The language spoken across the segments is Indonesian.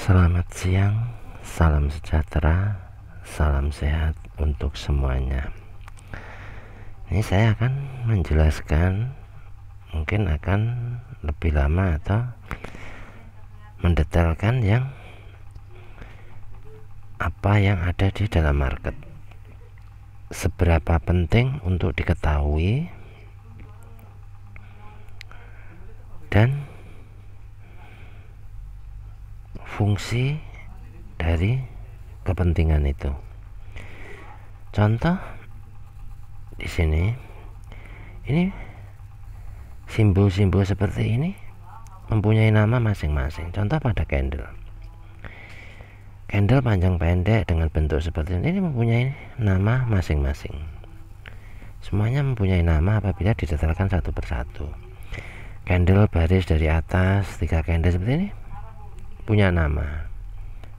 Selamat siang, salam sejahtera, salam sehat untuk semuanya. Ini saya akan menjelaskan, mungkin akan lebih lama atau mendetailkan apa yang ada di dalam market. Seberapa penting untuk diketahui dan fungsi dari kepentingan itu. Contoh di sini, ini simbol-simbol seperti ini mempunyai nama masing-masing. Contoh pada candle panjang pendek dengan bentuk seperti ini mempunyai nama masing-masing. Semuanya mempunyai nama apabila didetailkan satu persatu. Candle baris dari atas, 3 candle seperti ini punya nama,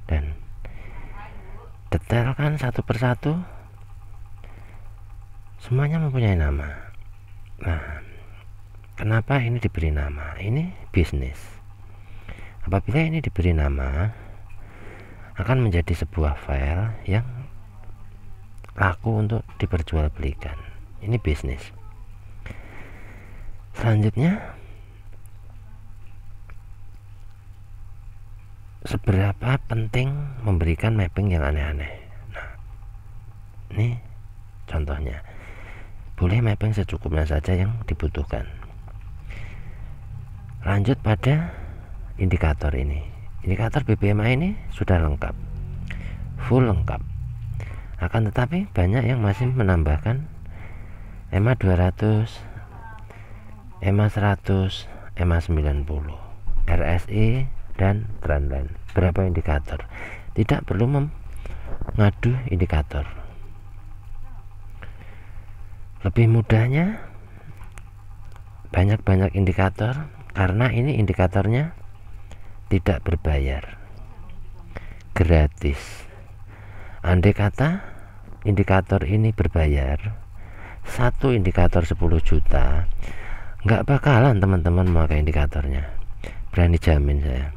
dan detailkan satu persatu, semuanya mempunyai nama. Nah, kenapa ini diberi nama? Ini bisnis. Apabila ini diberi nama, akan menjadi sebuah file yang laku untuk diperjualbelikan. Ini bisnis. Selanjutnya, seberapa penting memberikan mapping yang aneh-aneh. Nah, ini contohnya. Boleh mapping secukupnya saja yang dibutuhkan. Lanjut pada indikator ini. Indikator BPMA ini sudah lengkap, full lengkap. Akan tetapi banyak yang masih menambahkan EMA 200, EMA 100, EMA 90, RSI, dan trendline. Berapa indikator? Tidak perlu mengadu indikator. Lebih mudahnya banyak-banyak indikator, karena ini indikatornya tidak berbayar, gratis. Andai kata indikator ini berbayar, satu indikator 10 juta, nggak bakalan teman-teman memakai indikatornya, berani jamin saya.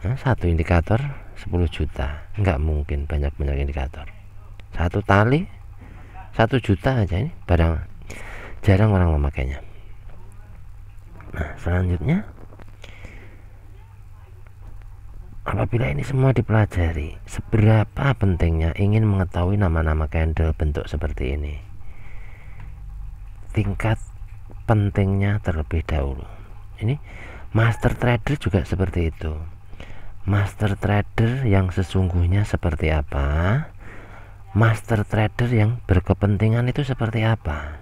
Nah, satu indikator 10 juta, nggak mungkin banyak-banyak indikator. Satu tali 1 juta aja, ini barang jarang orang memakainya. Nah, selanjutnya, apabila ini semua dipelajari, seberapa pentingnya ingin mengetahui nama-nama candle bentuk seperti ini. Tingkat pentingnya terlebih dahulu. Ini master trader juga seperti itu. Master trader yang sesungguhnya seperti apa? Master trader yang berkepentingan itu seperti apa?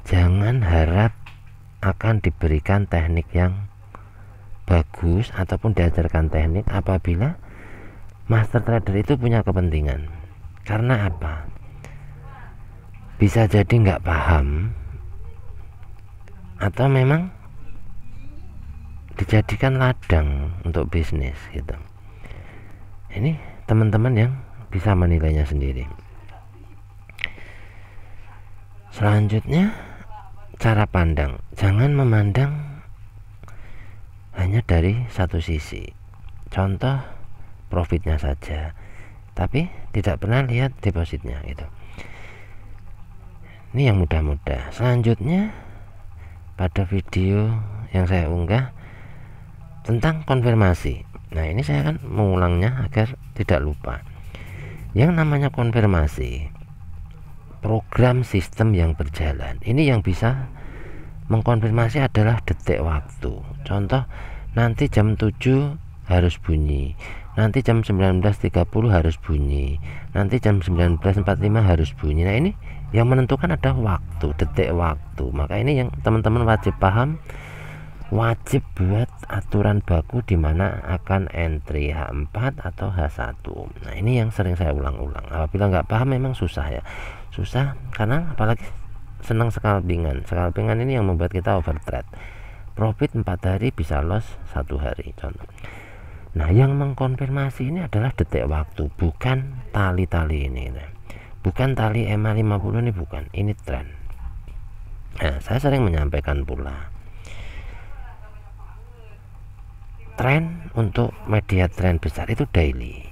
Jangan harap akan diberikan teknik yang bagus ataupun diajarkan teknik apabila master trader itu punya kepentingan. Karena apa? Bisa jadi nggak paham, atau memang dijadikan ladang untuk bisnis gitu. Ini teman-teman yang bisa menilainya sendiri. Selanjutnya, cara pandang. Jangan memandang hanya dari satu sisi. Contoh profitnya saja, tapi tidak pernah lihat depositnya gitu. Ini yang mudah-mudah. Selanjutnya, pada video yang saya unggah tentang konfirmasi. Nah, ini saya akan mengulangnya agar tidak lupa. Yang namanya konfirmasi, program sistem yang berjalan. Ini yang bisa mengkonfirmasi adalah detik waktu. Contoh, nanti jam 7 harus bunyi, nanti jam 19.30 harus bunyi, nanti jam 19.45 harus bunyi. Nah, ini yang menentukan adalah waktu, detik waktu. Maka ini yang teman-teman wajib paham, wajib buat aturan baku di mana akan entry H4 atau H1. Nah, ini yang sering saya ulang-ulang. Apabila nggak paham memang susah ya. Susah karena apalagi senang scalpingan. Scalpingan ini yang membuat kita overtrade. Profit 4 hari bisa loss 1 hari contoh. Nah, yang mengkonfirmasi ini adalah detik waktu, bukan tali-tali ini. Bukan tali EMA 50 ini, bukan. Ini trend. Nah, saya sering menyampaikan pula, tren untuk media tren besar itu daily.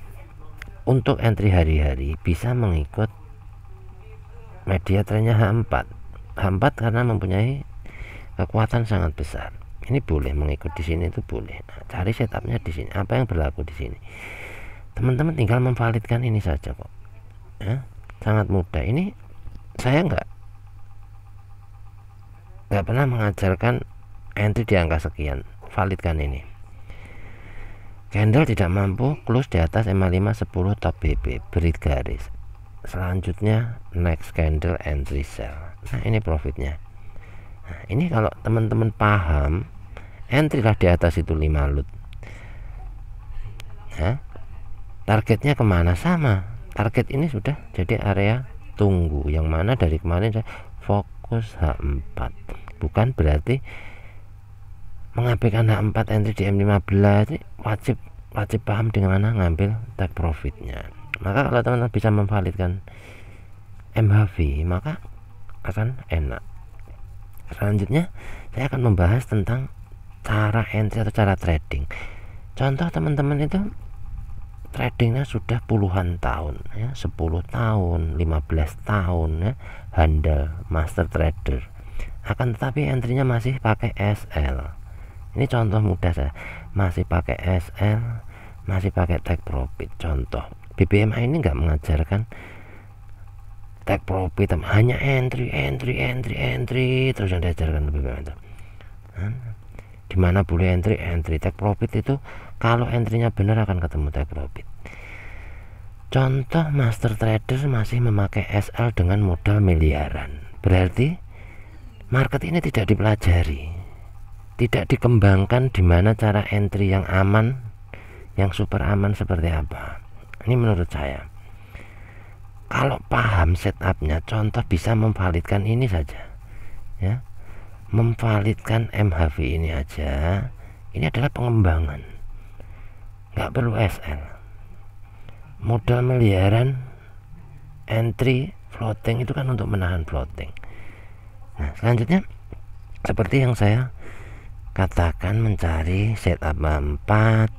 Untuk entry hari-hari bisa mengikut media trennya H4 karena mempunyai kekuatan sangat besar. Ini boleh mengikut di sini, itu boleh. Nah, cari setupnya di sini, apa yang berlaku di sini. Teman-teman tinggal memvalidkan ini saja kok ya, sangat mudah. Ini saya nggak pernah mengajarkan entry di angka sekian. Validkan ini. Candle tidak mampu close di atas MA5 10 top BB, beri garis. Selanjutnya next candle entry sell. Nah, ini profitnya. Nah, ini kalau teman-teman paham, entry lah di atas itu 5 lot. Nah, targetnya kemana? Sama. Target ini sudah jadi area tunggu, yang mana dari kemarin saya fokus H4. Bukan berarti mengabaikan H4 entry di M15. Wajib paham dengan mana ngambil take profitnya. Maka kalau teman-teman bisa memvalidkan MHV, maka akan enak. Selanjutnya saya akan membahas tentang cara entry atau cara trading. Contoh teman-teman itu tradingnya sudah puluhan tahun ya, 10 tahun, 15 tahun ya, handal, master trader. Akan tetapi entry-nya masih pakai SL. Ini contoh mudah saya, masih pakai SL, masih pakai take profit. Contoh BBMA ini nggak mengajarkan take profit, hanya entry terus yang diajarkan BBMA itu. Dimana boleh entry take profit itu kalau entry-nya benar akan ketemu take profit. Contoh master trader masih memakai SL dengan modal miliaran, berarti market ini tidak dipelajari, tidak dikembangkan di mana cara entry yang aman, yang super aman seperti apa. Ini menurut saya. Kalau paham setupnya, contoh bisa memvalidkan ini saja ya, memvalidkan MHV ini aja. Ini adalah pengembangan, nggak perlu SL. Modal miliaran, entry floating itu kan untuk menahan floating. Nah, selanjutnya seperti yang saya katakan, mencari setup 4.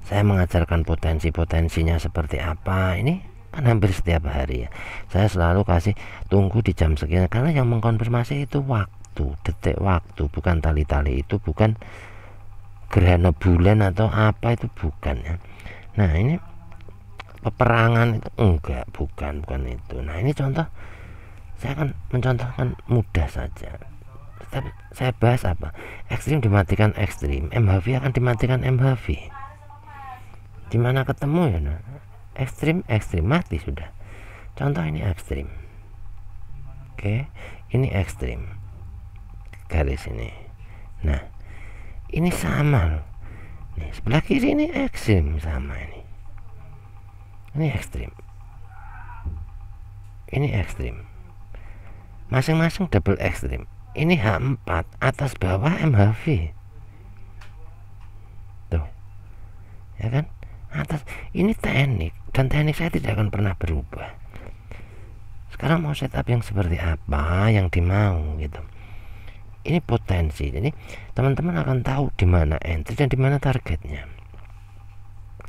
Saya mengajarkan potensi-potensinya seperti apa. Ini kan hampir setiap hari ya. Saya selalu kasih tunggu di jam sekian, karena yang mengkonfirmasi itu waktu, detik waktu, bukan tali-tali, itu bukan gerhana bulan atau apa, itu bukan ya. Nah, ini peperangan itu enggak, bukan itu. Nah, ini contoh, saya akan mencontohkan mudah saja. Tapi saya bahas apa? Ekstrim dimatikan ekstrim, MHV akan dimatikan MHV. Dimana ketemu ya, nah, ekstrim mati sudah. Contoh ini ekstrim, oke, ini ekstrim, garis ini. Nah, ini sama loh. Nih, sebelah kiri ini ekstrim, sama ini ekstrim, ini ekstrim, masing-masing double ekstrim. Ini H4 atas bawah MHV tuh ya kan, atas. Ini teknik, dan teknik saya tidak akan pernah berubah. Sekarang mau setup yang seperti apa yang dimau gitu. Ini potensi, jadi teman-teman akan tahu di mana entry dan di mana targetnya.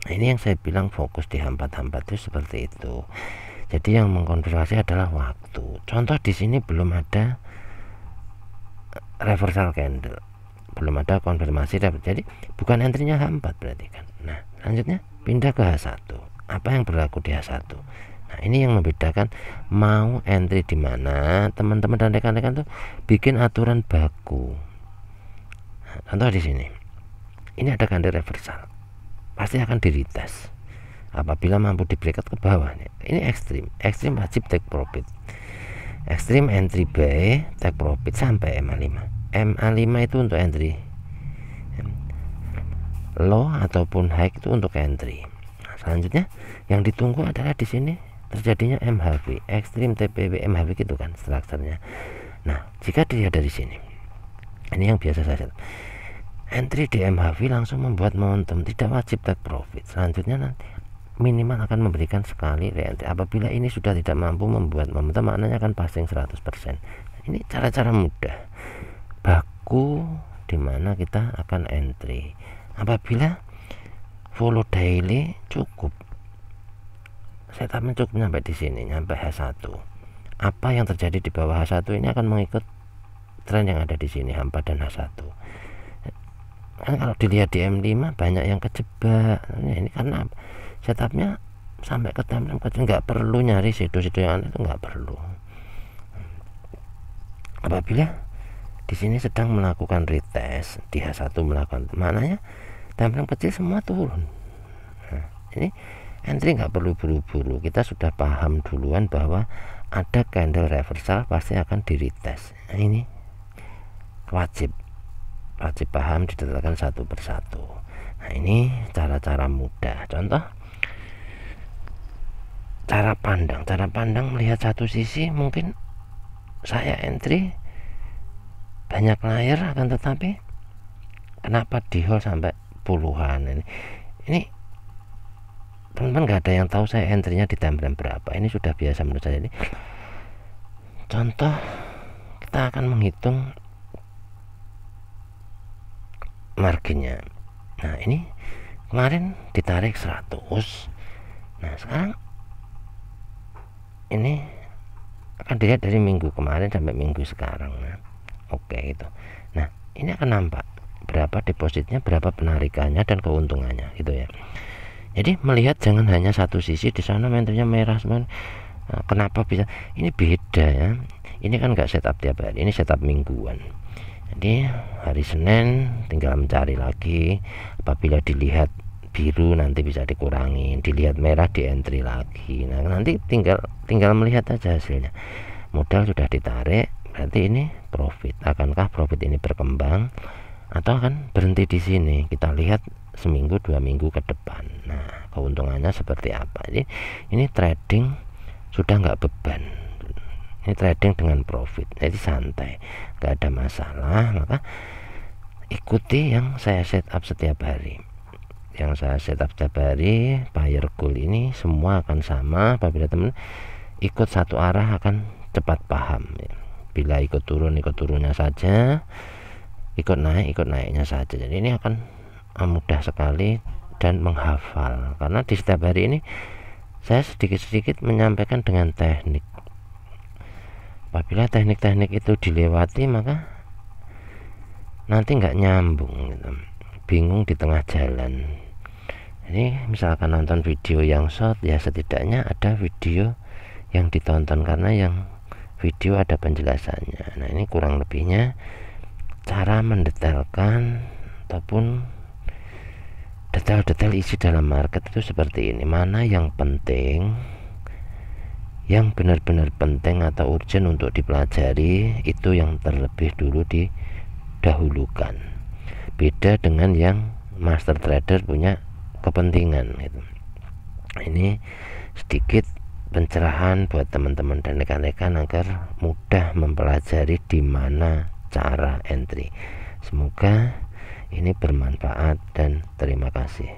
Nah, ini yang saya bilang fokus di H4 itu seperti itu. Jadi yang mengkonfirmasi adalah waktu. Contoh di sini belum ada reversal candle, belum ada konfirmasi, jadi bukan entry-nya H4 berarti kan. Nah, selanjutnya pindah ke H1. Apa yang berlaku di H1? Nah, ini yang membedakan mau entry di mana. Teman-teman dan rekan-rekan tuh bikin aturan baku. Nah, contoh di sini, ini ada candle reversal, pasti akan di retest apabila mampu di breakout ke bawah. Ini ekstrim wajib take profit. Ekstrim entry buy, take profit sampai MA5. MA5 itu untuk entry, low ataupun high itu untuk entry. Nah, selanjutnya yang ditunggu adalah di sini terjadinya MHV, ekstrim TPW MHV gitu kan strukturnya. Nah, jika dilihat dari sini, ini yang biasa saya entry di MHV langsung membuat momentum, tidak wajib take profit. Selanjutnya nanti minimal akan memberikan sekali reentry. Apabila ini sudah tidak mampu membuat momentum, maknanya akan passing 100%. Ini cara-cara mudah baku dimana kita akan entry. Apabila follow daily cukup, setupnya cukup sampai di sini, sampai H1. Apa yang terjadi di bawah H1 ini akan mengikut tren yang ada di sini, H4 dan H1. Kan kalau dilihat di M5 banyak yang kejebak. Nah, ini karena setupnya sampai ke time kecil, nggak perlu nyari situ-situ yang aneh, itu nggak perlu. Apabila di sini sedang melakukan retest, di H1 melakukan, maknanya time kecil semua turun. Nah, ini entry nggak perlu buru-buru, kita sudah paham duluan bahwa ada candle reversal pasti akan di retest. Nah, ini wajib paham, didetailkan satu persatu. Nah, ini cara-cara mudah. Contoh cara pandang melihat satu sisi, mungkin saya entry banyak layar, akan tetapi kenapa di hold sampai puluhan. Ini teman-teman nggak ada yang tahu saya entry-nya di time frame berapa. Ini sudah biasa menurut saya. Ini contoh, kita akan menghitung marginnya. Nah, ini kemarin ditarik 100. Nah, sekarang ini akan dilihat dari minggu kemarin sampai minggu sekarang. Nah, oke itu. Nah, ini akan nampak berapa depositnya, berapa penarikannya, dan keuntungannya gitu ya. Jadi melihat jangan hanya satu sisi, di sana menternya merah semua. Nah, kenapa bisa? Ini beda ya. Ini kan nggak setup tiap hari, ini setup mingguan. Jadi hari Senin tinggal mencari lagi. Apabila dilihat biru nanti bisa dikurangi, dilihat merah di entry lagi. Nah, nanti tinggal melihat aja hasilnya. Modal sudah ditarik, berarti ini profit. Akankah profit ini berkembang atau akan berhenti di sini? Kita lihat seminggu 2 minggu ke depan. Nah, keuntungannya seperti apa? Jadi ini trading sudah nggak beban. Ini trading dengan profit, jadi santai, nggak ada masalah. Maka ikuti yang saya setup setiap hari. Yang saya setup setiap hari, buyer goal ini semua akan sama. Apabila teman ikut satu arah akan cepat paham. Bila ikut turunnya saja, ikut naiknya saja. Jadi ini akan mudah sekali dan menghafal, karena di setiap hari ini saya sedikit-sedikit menyampaikan dengan teknik. Apabila teknik-teknik itu dilewati, maka nanti nggak nyambung gitu. Bingung di tengah jalan. Jadi misalkan nonton video yang short, ya setidaknya ada video yang ditonton, karena yang video ada penjelasannya. Nah, ini kurang lebihnya cara mendetailkan ataupun detail-detail isi dalam market itu seperti ini. Mana yang penting, yang benar-benar penting atau urgent untuk dipelajari, itu yang terlebih dulu didahulukan. Beda dengan yang master trader punya kepentingan gitu. Ini sedikit pencerahan buat teman-teman dan rekan-rekan agar mudah mempelajari di mana cara entry. Semoga ini bermanfaat dan terima kasih.